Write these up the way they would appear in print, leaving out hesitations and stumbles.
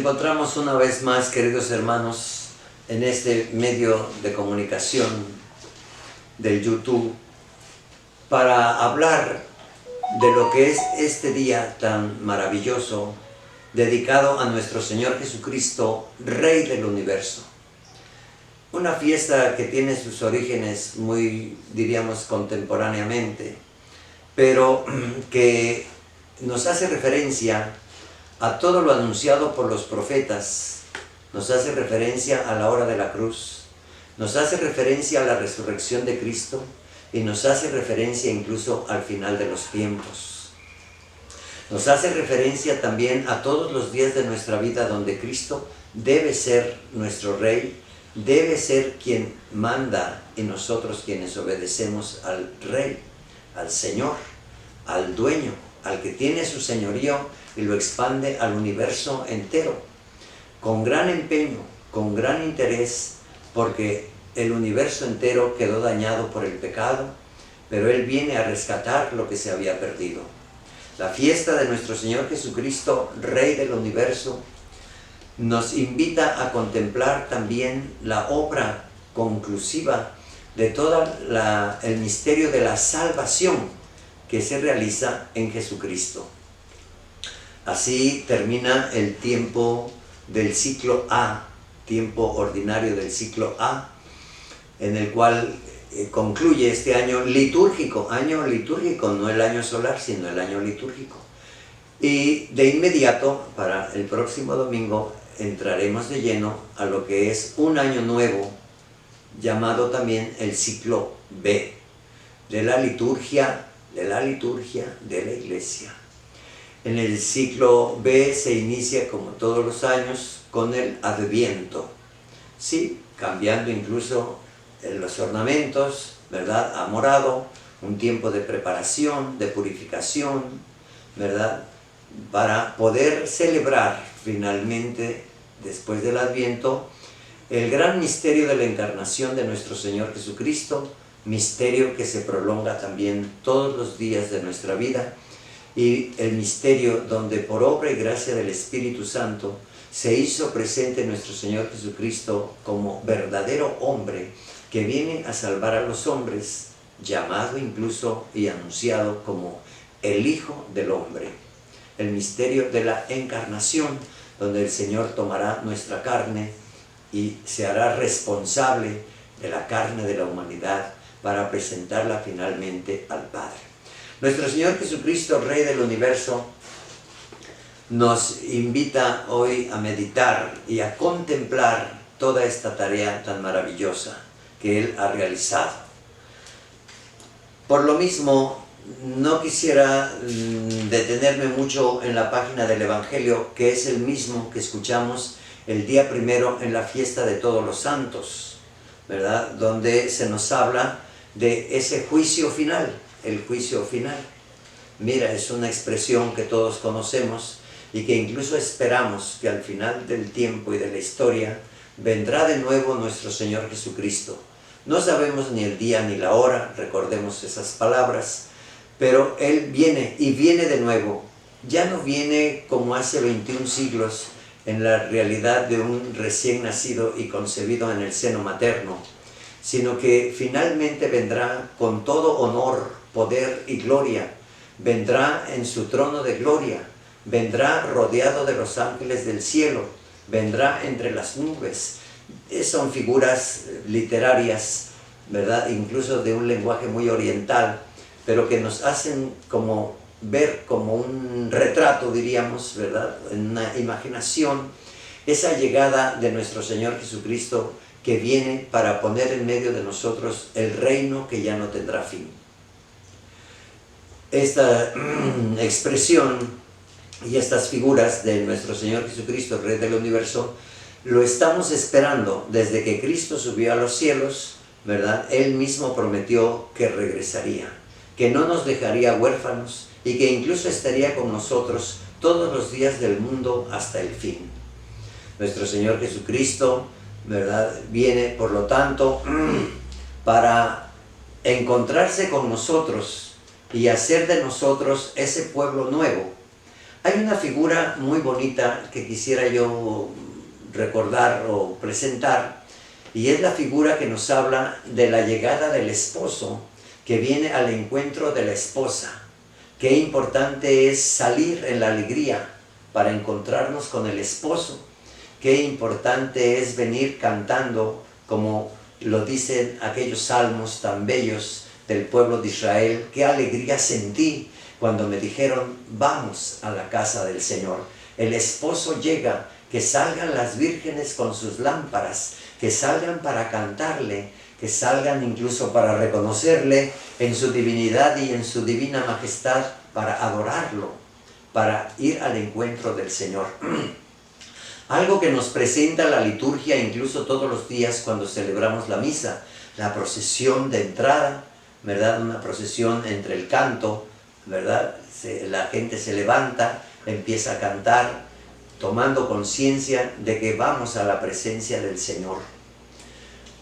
encontramos una vez más, queridos hermanos, en este medio de comunicación del YouTube para hablar de lo que es este día tan maravilloso dedicado a nuestro Señor Jesucristo, Rey del Universo. Una fiesta que tiene sus orígenes muy, diríamos, contemporáneamente, pero que nos hace referencia a todo lo anunciado por los profetas, nos hace referencia a la hora de la cruz, nos hace referencia a la resurrección de Cristo y nos hace referencia incluso al final de los tiempos. Nos hace referencia también a todos los días de nuestra vida donde Cristo debe ser nuestro Rey, debe ser quien manda y nosotros quienes obedecemos al Rey, al Señor, al Dueño, al que tiene su señorío y lo expande al universo entero, con gran empeño, con gran interés, porque el universo entero quedó dañado por el pecado, pero Él viene a rescatar lo que se había perdido. La fiesta de nuestro Señor Jesucristo, Rey del universo, nos invita a contemplar también la obra conclusiva de todo el misterio de la salvación que se realiza en Jesucristo. Así termina el tiempo del ciclo A, tiempo ordinario del ciclo A, en el cual concluye este año litúrgico, no el año solar, sino el año litúrgico. Y de inmediato, para el próximo domingo, entraremos de lleno a lo que es un año nuevo, llamado también el ciclo B, de la liturgia de la Iglesia. En el ciclo B se inicia, como todos los años, con el Adviento, sí, cambiando incluso los ornamentos, ¿verdad?, a morado, un tiempo de preparación, de purificación, ¿verdad?, para poder celebrar finalmente, después del Adviento, el gran misterio de la encarnación de nuestro Señor Jesucristo, misterio que se prolonga también todos los días de nuestra vida, y el misterio donde por obra y gracia del Espíritu Santo se hizo presente nuestro Señor Jesucristo como verdadero hombre que viene a salvar a los hombres, llamado incluso y anunciado como el Hijo del Hombre. El misterio de la encarnación, donde el Señor tomará nuestra carne y se hará responsable de la carne de la humanidad para presentarla finalmente al Padre. Nuestro Señor Jesucristo, Rey del universo, nos invita hoy a meditar y a contemplar toda esta tarea tan maravillosa que Él ha realizado. Por lo mismo, no quisiera detenerme mucho en la página del Evangelio, que es el mismo que escuchamos el día primero en la fiesta de todos los santos, ¿verdad?, donde se nos habla de ese juicio final, el juicio final. Mira, es una expresión que todos conocemos y que incluso esperamos que al final del tiempo y de la historia vendrá de nuevo nuestro Señor Jesucristo. No sabemos ni el día ni la hora, recordemos esas palabras, pero Él viene y viene de nuevo. Ya no viene como hace 21 siglos en la realidad de un recién nacido y concebido en el seno materno, sino que finalmente vendrá con todo honor, poder y gloria, vendrá en su trono de gloria, vendrá rodeado de los ángeles del cielo, vendrá entre las nubes. Son figuras literarias, ¿verdad?, incluso de un lenguaje muy oriental, pero que nos hacen como ver como un retrato, diríamos, ¿verdad?, en una imaginación, esa llegada de nuestro Señor Jesucristo, que viene para poner en medio de nosotros el reino que ya no tendrá fin. Esta expresión y estas figuras de nuestro Señor Jesucristo, Rey del universo, lo estamos esperando desde que Cristo subió a los cielos, ¿verdad? Él mismo prometió que regresaría, que no nos dejaría huérfanos y que incluso estaría con nosotros todos los días del mundo hasta el fin. Nuestro Señor Jesucristo, ¿verdad?, viene, por lo tanto, para encontrarse con nosotros y hacer de nosotros ese pueblo nuevo, Hay una figura muy bonita que quisiera yo recordar o presentar, y es la figura que nos habla de la llegada del esposo que viene al encuentro de la esposa. Qué importante es salir en la alegría para encontrarnos con el esposo. Qué importante es venir cantando, como lo dicen aquellos salmos tan bellos del pueblo de Israel. Qué alegría sentí cuando me dijeron, vamos a la casa del Señor. El esposo llega, que salgan las vírgenes con sus lámparas, que salgan para cantarle, que salgan incluso para reconocerle en su divinidad y en su divina majestad, para adorarlo, para ir al encuentro del Señor. Algo que nos presenta la liturgia incluso todos los días cuando celebramos la misa, la procesión de entrada, ¿verdad? Una procesión entre el canto, ¿verdad? La gente se levanta, empieza a cantar, tomando conciencia de que vamos a la presencia del Señor.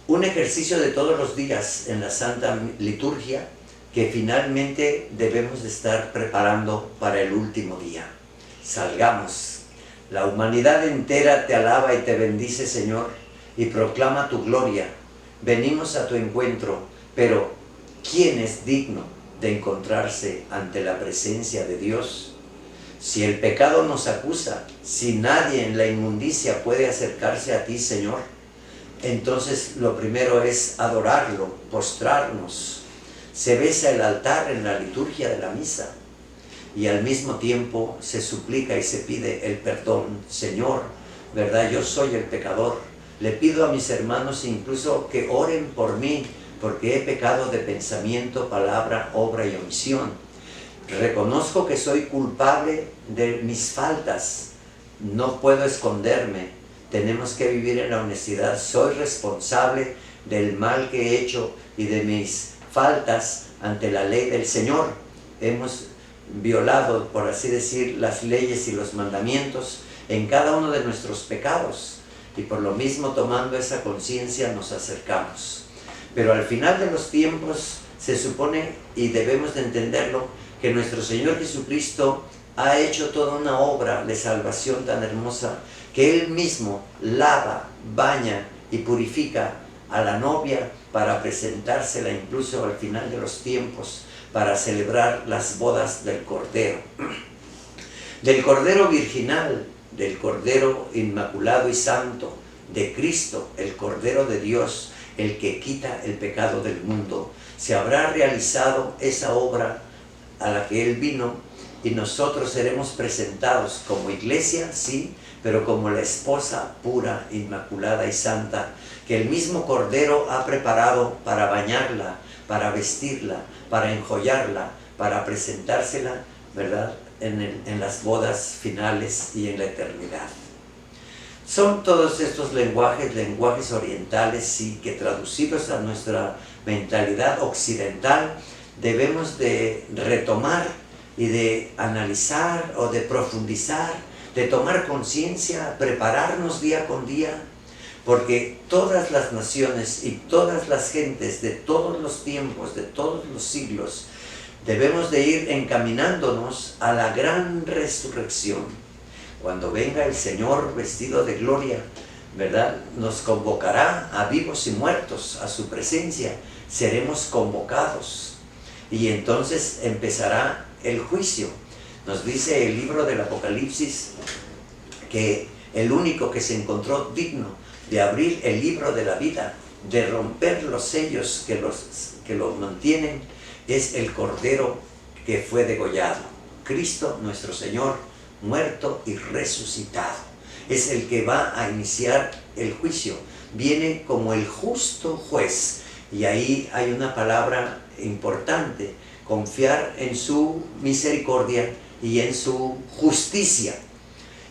Un ejercicio de todos los días en la Santa Liturgia que finalmente debemos de estar preparando para el último día. Salgamos. La humanidad entera te alaba y te bendice, Señor, y proclama tu gloria. Venimos a tu encuentro, pero ¿quién es digno de encontrarse ante la presencia de Dios? Si el pecado nos acusa, si nadie en la inmundicia puede acercarse a ti, Señor, entonces lo primero es adorarlo, postrarnos. Se besa el altar en la liturgia de la misa y al mismo tiempo se suplica y se pide el perdón. Señor, ¿verdad? Yo soy el pecador. Le pido a mis hermanos incluso que oren por mí, porque he pecado de pensamiento, palabra, obra y omisión. Reconozco que soy culpable de mis faltas. No puedo esconderme. Tenemos que vivir en la honestidad. Soy responsable del mal que he hecho y de mis faltas ante la ley del Señor. Hemos violado, por así decir, las leyes y los mandamientos en cada uno de nuestros pecados, y por lo mismo, tomando esa conciencia, nos acercamos. Pero al final de los tiempos se supone, y debemos de entenderlo, que nuestro Señor Jesucristo ha hecho toda una obra de salvación tan hermosa, que Él mismo lava, baña y purifica a la novia para presentársela incluso al final de los tiempos, para celebrar las bodas del Cordero. Del Cordero virginal, del Cordero inmaculado y santo, de Cristo, el Cordero de Dios, el que quita el pecado del mundo. Se habrá realizado esa obra a la que Él vino, y nosotros seremos presentados como iglesia, sí, pero como la esposa pura, inmaculada y santa, que el mismo Cordero ha preparado para bañarla, para vestirla, para enjollarla, para presentársela, ¿verdad?, en las bodas finales y en la eternidad. Son todos estos lenguajes orientales, sí, que traducidos a nuestra mentalidad occidental, debemos de retomar y de analizar o de profundizar, de tomar conciencia, prepararnos día con día, porque todas las naciones y todas las gentes de todos los tiempos, de todos los siglos, debemos de ir encaminándonos a la gran resurrección. Cuando venga el Señor vestido de gloria, ¿verdad?, nos convocará a vivos y muertos a su presencia. Seremos convocados y entonces empezará el juicio. Nos dice el libro del Apocalipsis que el único que se encontró digno de abrir el libro de la vida, de romper los sellos que lo mantienen, es el Cordero que fue degollado. Cristo nuestro Señor, muerto y resucitado, es el que va a iniciar el juicio. Viene como el justo juez, y ahí hay una palabra importante: confiar en su misericordia y en su justicia.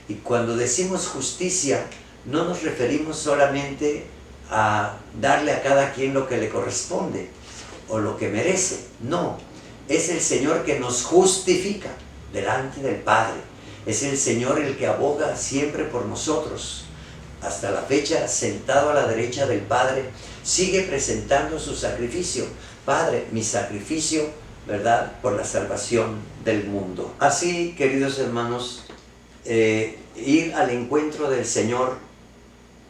Y cuando decimos justicia, no nos referimos solamente a darle a cada quien lo que le corresponde o lo que merece. No, es el Señor que nos justifica delante del Padre. Es el Señor el que aboga siempre por nosotros. Hasta la fecha, sentado a la derecha del Padre, sigue presentando su sacrificio. Padre, mi sacrificio, ¿verdad?, por la salvación del mundo. Así, queridos hermanos, ir al encuentro del Señor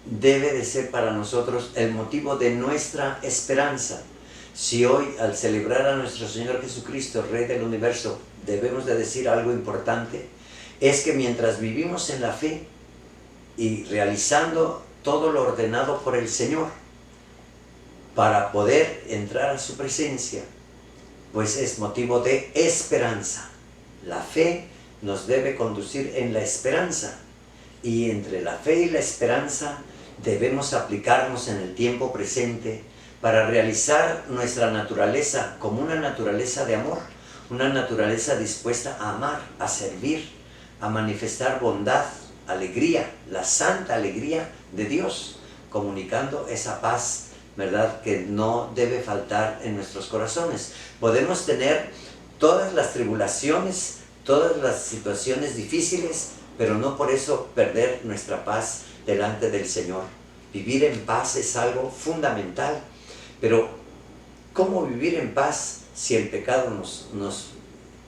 debe de ser para nosotros el motivo de nuestra esperanza. Si hoy, al celebrar a nuestro Señor Jesucristo, Rey del Universo, debemos de decir algo importante, es que mientras vivimos en la fe y realizando todo lo ordenado por el Señor para poder entrar a su presencia, pues es motivo de esperanza. La fe nos debe conducir en la esperanza, y entre la fe y la esperanza debemos aplicarnos en el tiempo presente para realizar nuestra naturaleza como una naturaleza de amor, una naturaleza dispuesta a amar, a servir, a manifestar bondad, alegría, la santa alegría de Dios, comunicando esa paz, ¿verdad?, que no debe faltar en nuestros corazones. Podemos tener todas las tribulaciones, todas las situaciones difíciles, pero no por eso perder nuestra paz delante del Señor. Vivir en paz es algo fundamental, pero ¿cómo vivir en paz si el pecado nos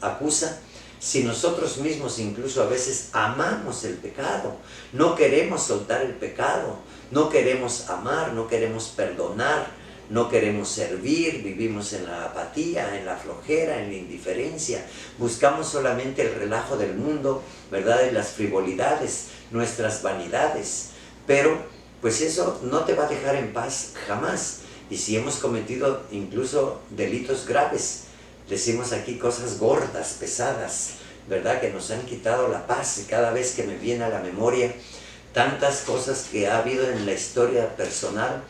acusa? Si nosotros mismos incluso a veces amamos el pecado, no queremos soltar el pecado, no queremos amar, no queremos perdonar, no queremos servir, vivimos en la apatía, en la flojera, en la indiferencia, buscamos solamente el relajo del mundo, ¿verdad?, y las frivolidades, nuestras vanidades, pero pues eso no te va a dejar en paz jamás. Y si hemos cometido incluso delitos graves, decimos aquí cosas gordas, pesadas, ¿verdad?, que nos han quitado la paz, y cada vez que me viene a la memoria tantas cosas que ha habido en la historia personal,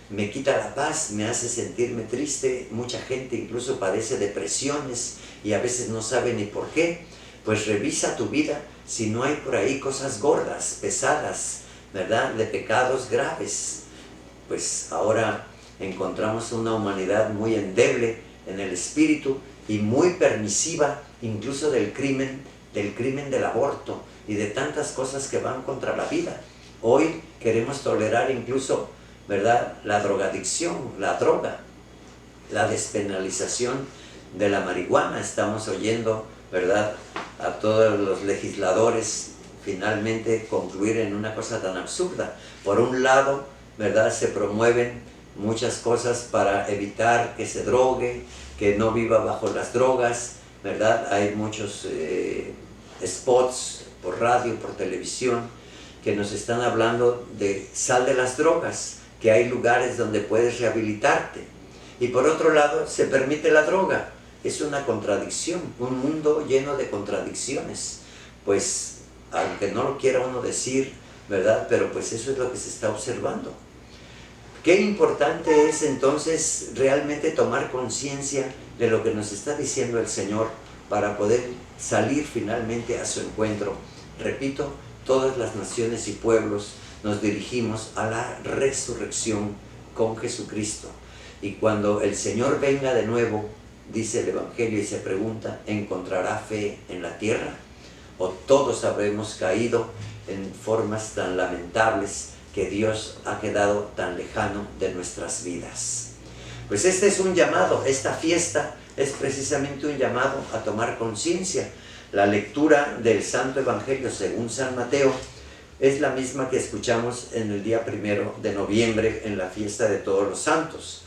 me quita la paz, me hace sentirme triste. Mucha gente incluso padece depresiones y a veces no sabe ni por qué. Pues revisa tu vida si no hay por ahí cosas gordas, pesadas, ¿verdad?, de pecados graves. Pues ahora encontramos una humanidad muy endeble en el espíritu y muy permisiva, incluso del crimen del aborto y de tantas cosas que van contra la vida. Hoy queremos tolerar incluso, ¿verdad?, la drogadicción, la droga, la despenalización de la marihuana. Estamos oyendo, ¿verdad?, a todos los legisladores finalmente concluir en una cosa tan absurda. Por un lado, ¿verdad?, se promueven muchas cosas para evitar que se drogue, que no viva bajo las drogas, ¿verdad? Hay muchos spots por radio, por televisión, que nos están hablando de sal de las drogas, que hay lugares donde puedes rehabilitarte. Y por otro lado, se permite la droga. Es una contradicción, un mundo lleno de contradicciones. Pues, aunque no lo quiera uno decir, ¿verdad?, pero pues eso es lo que se está observando. Qué importante es entonces realmente tomar conciencia de lo que nos está diciendo el Señor para poder salir finalmente a su encuentro. Repito, todas las naciones y pueblos nos dirigimos a la resurrección con Jesucristo. Y cuando el Señor venga de nuevo, dice el Evangelio y se pregunta, ¿encontrará fe en la tierra? ¿O todos habremos caído en formas tan lamentables que Dios ha quedado tan lejano de nuestras vidas? Pues este es un llamado, esta fiesta es precisamente un llamado a tomar conciencia. La lectura del Santo Evangelio según San Mateo es la misma que escuchamos en el día 1 de noviembre en la fiesta de todos los santos,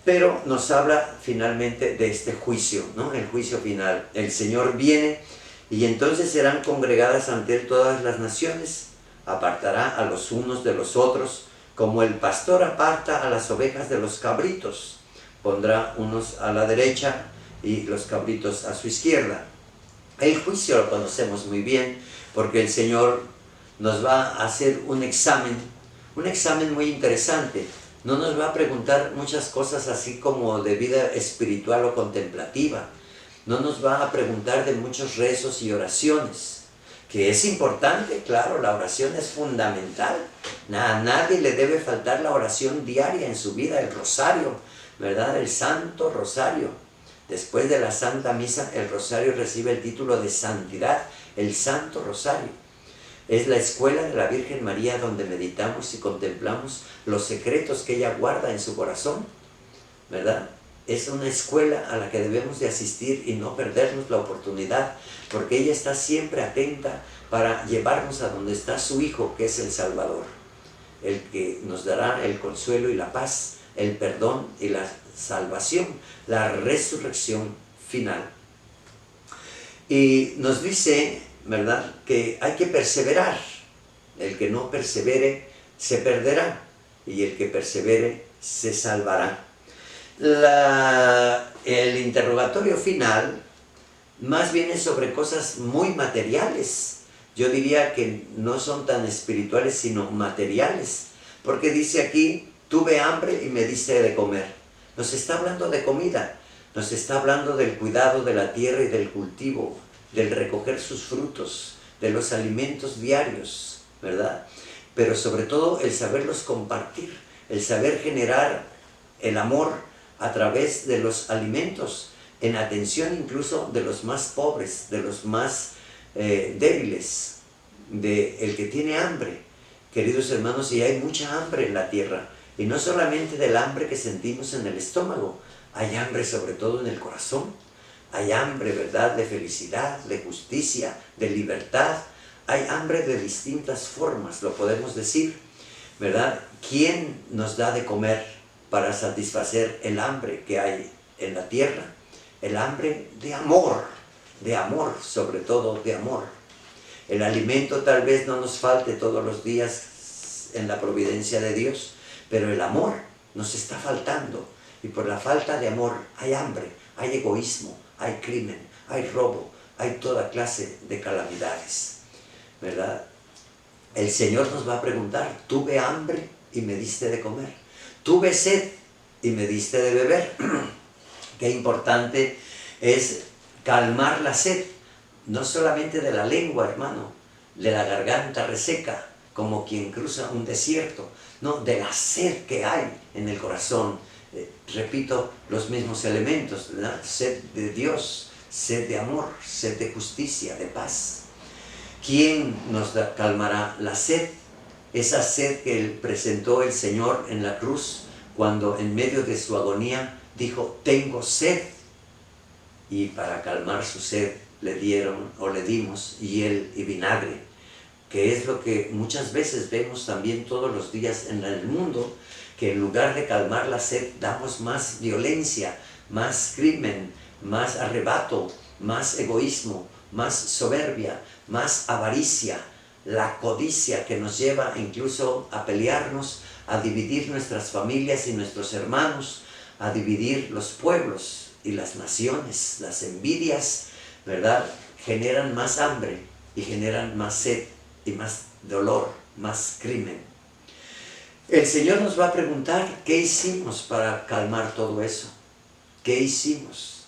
pero nos habla finalmente de este juicio, ¿no?, el juicio final. El Señor viene y entonces serán congregadas ante Él todas las naciones, apartará a los unos de los otros, como el pastor aparta a las ovejas de los cabritos, pondrá unos a la derecha y los cabritos a su izquierda. El juicio lo conocemos muy bien, porque el Señor nos va a hacer un examen muy interesante. No nos va a preguntar muchas cosas así como de vida espiritual o contemplativa. No nos va a preguntar de muchos rezos y oraciones, que es importante, claro, la oración es fundamental. A nadie le debe faltar la oración diaria en su vida, el rosario, ¿verdad?, el Santo Rosario. Después de la Santa Misa, el rosario recibe el título de santidad, el Santo Rosario. Es la escuela de la Virgen María donde meditamos y contemplamos los secretos que ella guarda en su corazón, ¿verdad? es una escuela a la que debemos de asistir y no perdernos la oportunidad, porque ella está siempre atenta para llevarnos a donde está su Hijo, que es el Salvador, el que nos dará el consuelo y la paz, el perdón y la salvación, la resurrección final. Y nos dice, ¿verdad?, que hay que perseverar. El que no persevere se perderá, y el que persevere se salvará. El interrogatorio final más bien es sobre cosas muy materiales. Yo diría que no son tan espirituales sino materiales, porque dice aquí, tuve hambre y me diste de comer. Nos está hablando de comida, nos está hablando del cuidado de la tierra y del cultivo, del recoger sus frutos, de los alimentos diarios, ¿verdad? Pero sobre todo el saberlos compartir, el saber generar el amor a través de los alimentos, en atención incluso de los más pobres, de los más débiles, del que tiene hambre. Queridos hermanos, y hay mucha hambre en la tierra, y no solamente del hambre que sentimos en el estómago, hay hambre sobre todo en el corazón, hay hambre, ¿verdad?, de felicidad, de justicia, de libertad, hay hambre de distintas formas, lo podemos decir, ¿verdad? ¿Quién nos da de comer para satisfacer el hambre que hay en la tierra? El hambre de amor, sobre todo de amor. El alimento tal vez no nos falte todos los días en la providencia de Dios, pero el amor nos está faltando, y por la falta de amor hay hambre, hay egoísmo, hay crimen, hay robo, hay toda clase de calamidades, ¿verdad? El Señor nos va a preguntar, tuve hambre y me diste de comer, tuve sed y me diste de beber. Qué importante es calmar la sed, no solamente de la lengua, hermano, de la garganta reseca, como quien cruza un desierto, no, de la sed que hay en el corazón. Repito, los mismos elementos, ¿verdad? Sed de Dios, sed de amor, sed de justicia, de paz. ¿Quién nos calmará la sed? Esa sed que presentó el Señor en la cruz, cuando en medio de su agonía dijo, tengo sed. Y para calmar su sed le dimos hiel y vinagre, que es lo que muchas veces vemos también todos los días en el mundo, que en lugar de calmar la sed damos más violencia, más crimen, más arrebato, más egoísmo, más soberbia, más avaricia, la codicia que nos lleva incluso a pelearnos, a dividir nuestras familias y nuestros hermanos, a dividir los pueblos y las naciones. Las envidias, ¿verdad?, generan más hambre y generan más sed y más dolor, más crimen. El Señor nos va a preguntar, ¿qué hicimos para calmar todo eso? ¿Qué hicimos?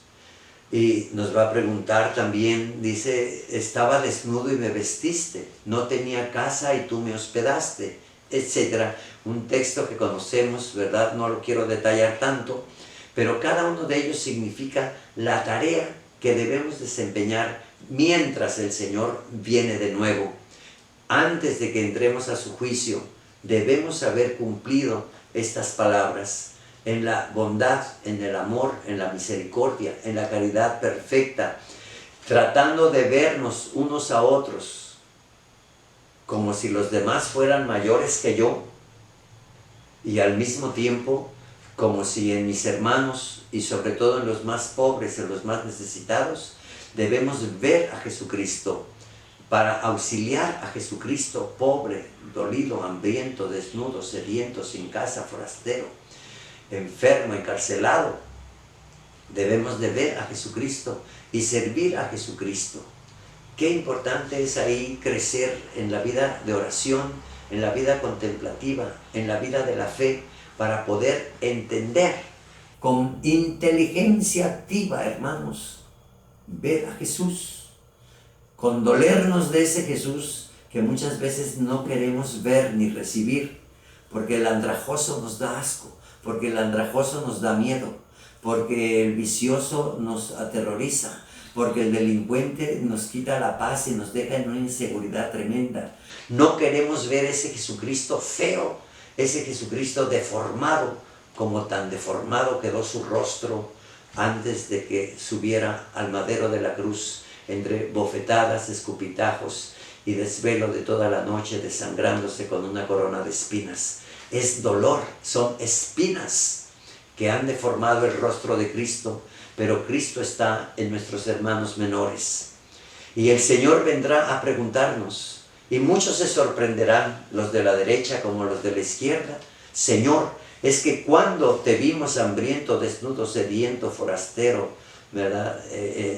Y nos va a preguntar también, dice, estaba desnudo y me vestiste, no tenía casa y tú me hospedaste, etc. Un texto que conocemos, ¿verdad? No lo quiero detallar tanto, pero cada uno de ellos significa la tarea que debemos desempeñar mientras el Señor viene de nuevo. Antes de que entremos a su juicio, debemos haber cumplido estas palabras en la bondad, en el amor, en la misericordia, en la caridad perfecta, tratando de vernos unos a otros como si los demás fueran mayores que yo, y al mismo tiempo como si en mis hermanos y sobre todo en los más pobres, en los más necesitados, debemos ver a Jesucristo, para auxiliar a Jesucristo, pobre, dolido, hambriento, desnudo, sediento, sin casa, forastero, enfermo, encarcelado. Debemos de ver a Jesucristo y servir a Jesucristo. Qué importante es ahí crecer en la vida de oración, en la vida contemplativa, en la vida de la fe, para poder entender con inteligencia activa, hermanos, ver a Jesús, condolernos de ese Jesús que muchas veces no queremos ver ni recibir, porque el andrajoso nos da asco, porque el andrajoso nos da miedo, porque el vicioso nos aterroriza, porque el delincuente nos quita la paz y nos deja en una inseguridad tremenda. No queremos ver ese Jesucristo feo, ese Jesucristo deformado, como tan deformado quedó su rostro antes de que subiera al madero de la cruz, entre bofetadas, escupitajos y desvelo de toda la noche, desangrándose con una corona de espinas. Es dolor, son espinas que han deformado el rostro de Cristo, pero Cristo está en nuestros hermanos menores. Y el Señor vendrá a preguntarnos, y muchos se sorprenderán, los de la derecha como los de la izquierda: Señor, es que cuando te vimos hambriento, desnudo, sediento, forastero, ¿verdad?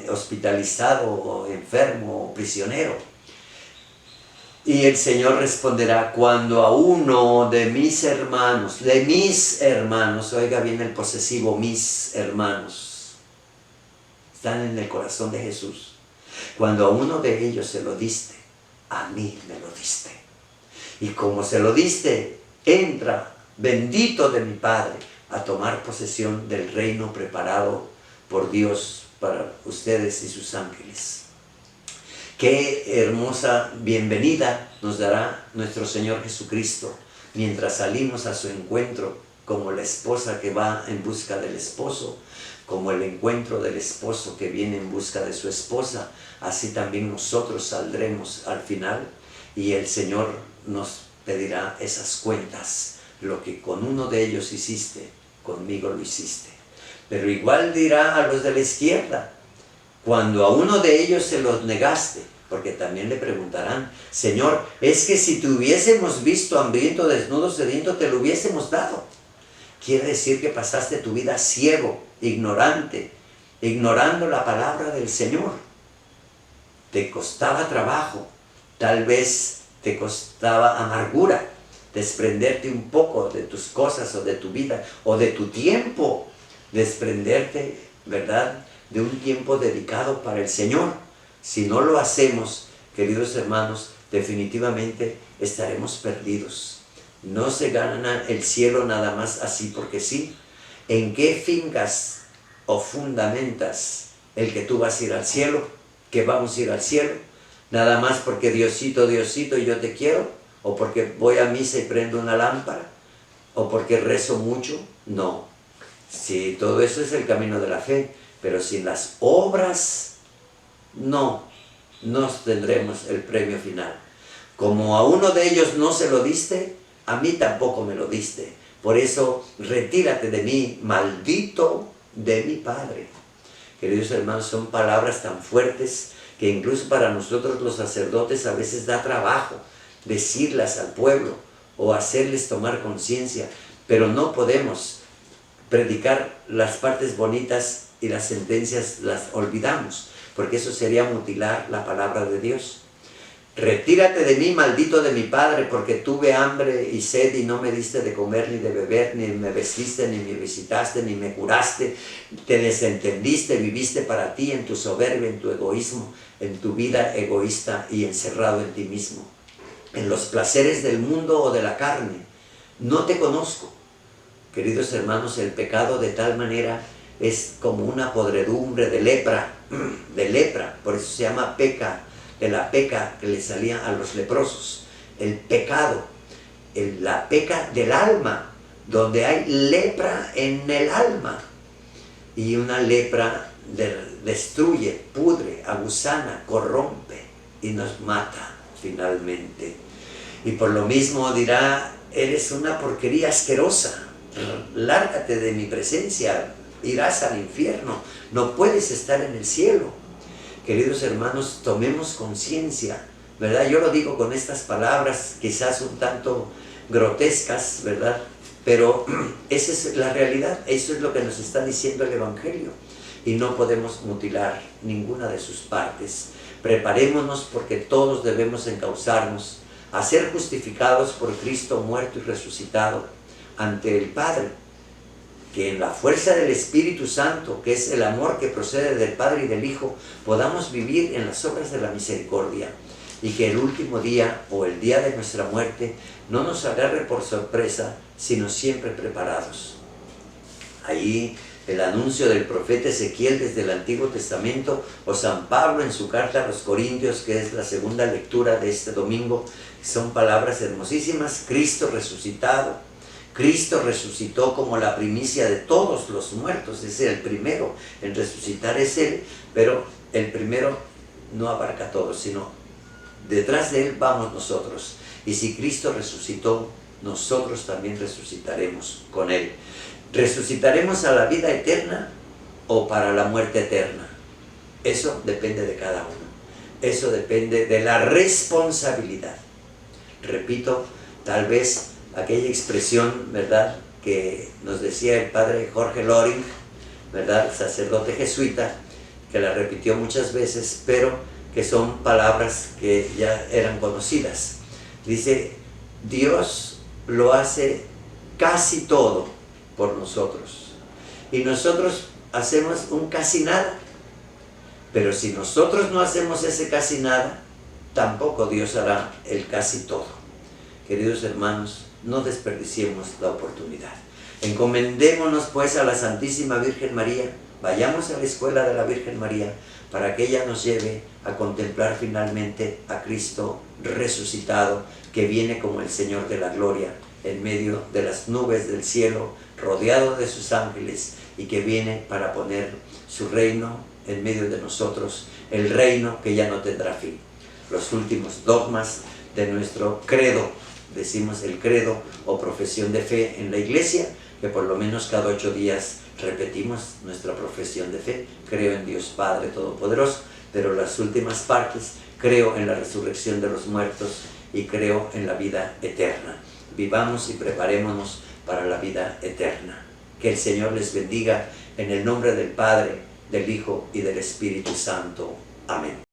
Hospitalizado o enfermo o prisionero. Y el Señor responderá: cuando a uno de mis hermanos, oiga bien el posesivo, mis hermanos, están en el corazón de Jesús. Cuando a uno de ellos se lo diste, a mí me lo diste. Y como se lo diste, entra, bendito de mi Padre, a tomar posesión del reino preparado por Dios para ustedes y sus ángeles. Qué hermosa bienvenida nos dará nuestro Señor Jesucristo mientras salimos a su encuentro, como la esposa que va en busca del esposo, como el encuentro del esposo que viene en busca de su esposa. Así también nosotros saldremos al final y el Señor nos pedirá esas cuentas. Lo que con uno de ellos hiciste, conmigo lo hiciste. Pero igual dirá a los de la izquierda: cuando a uno de ellos se los negaste, porque también le preguntarán: Señor, es que si te hubiésemos visto hambriento, desnudo, sediento, te lo hubiésemos dado. Quiere decir que pasaste tu vida ciego, ignorante, ignorando la palabra del Señor. Te costaba trabajo, tal vez te costaba amargura desprenderte un poco de tus cosas o de tu vida o de tu tiempo, desprenderte, ¿verdad?, de un tiempo dedicado para el Señor. Si no lo hacemos, queridos hermanos, definitivamente estaremos perdidos. No se gana el cielo nada más así porque sí. ¿En qué fincas o fundamentas el que tú vas a ir al cielo? ¿Que vamos a ir al cielo? ¿Nada más porque Diosito, Diosito, yo te quiero? ¿O porque voy a misa y prendo una lámpara? ¿O porque rezo mucho? No. Sí, todo eso es el camino de la fe, pero sin las obras no tendremos el premio final. Como a uno de ellos no se lo diste, a mí tampoco me lo diste. Por eso, retírate de mí, maldito de mi Padre. Queridos hermanos, son palabras tan fuertes que incluso para nosotros los sacerdotes a veces da trabajo decirlas al pueblo o hacerles tomar conciencia, pero no podemos predicar las partes bonitas y las sentencias las olvidamos, porque eso sería mutilar la palabra de Dios. Retírate de mí, maldito de mi Padre, porque tuve hambre y sed y no me diste de comer ni de beber, ni me vestiste, ni me visitaste, ni me curaste. Te desentendiste, viviste para ti en tu soberbia, en tu egoísmo, en tu vida egoísta y encerrado en ti mismo, en los placeres del mundo o de la carne. No te conozco. Queridos hermanos, el pecado de tal manera es como una podredumbre de lepra, por eso se llama peca, de la peca que le salía a los leprosos. El pecado, la peca del alma, donde hay lepra en el alma. Y una lepra destruye, pudre, aguzana, corrompe y nos mata finalmente. Y por lo mismo dirá: eres una porquería asquerosa, lárgate de mi presencia, irás al infierno, no puedes estar en el cielo. Queridos hermanos, tomemos conciencia, ¿verdad? Yo lo digo con estas palabras quizás un tanto grotescas, ¿verdad? Pero esa es la realidad, eso es lo que nos está diciendo el Evangelio. Y no podemos mutilar ninguna de sus partes. Preparémonos, porque todos debemos encauzarnos a ser justificados por Cristo muerto y resucitado ante el Padre. Que en la fuerza del Espíritu Santo, que es el amor que procede del Padre y del Hijo, podamos vivir en las obras de la misericordia, y que el último día o el día de nuestra muerte no nos agarre por sorpresa, sino siempre preparados. Ahí el anuncio del profeta Ezequiel desde el Antiguo Testamento, o San Pablo en su carta a los Corintios, que es la segunda lectura de este domingo, son palabras hermosísimas. Cristo resucitado, Cristo resucitó como la primicia de todos los muertos. Es el primero en resucitar, es Él, pero el primero no abarca a todos, sino detrás de Él vamos nosotros. Y si Cristo resucitó, nosotros también resucitaremos con Él. ¿Resucitaremos a la vida eterna o para la muerte eterna? Eso depende de cada uno. Eso depende de la responsabilidad. Repito, tal vez aquella expresión, ¿verdad?, que nos decía el padre Jorge Loring, ¿verdad?, sacerdote jesuita, que la repitió muchas veces, pero que son palabras que ya eran conocidas. Dice, Dios lo hace casi todo por nosotros, y nosotros hacemos un casi nada. Pero si nosotros no hacemos ese casi nada, tampoco Dios hará el casi todo. Queridos hermanos, no desperdiciemos la oportunidad. Encomendémonos pues a la Santísima Virgen María, vayamos a la escuela de la Virgen María, para que ella nos lleve a contemplar finalmente a Cristo resucitado, que viene como el Señor de la gloria, en medio de las nubes del cielo, rodeado de sus ángeles, y que viene para poner su reino en medio de nosotros, el reino que ya no tendrá fin. Los últimos dogmas de nuestro credo, decimos el credo o profesión de fe en la iglesia, que por lo menos cada 8 días repetimos nuestra profesión de fe. Creo en Dios Padre Todopoderoso, pero las últimas partes, creo en la resurrección de los muertos y creo en la vida eterna. Vivamos y preparémonos para la vida eterna. Que el Señor les bendiga en el nombre del Padre, del Hijo y del Espíritu Santo. Amén.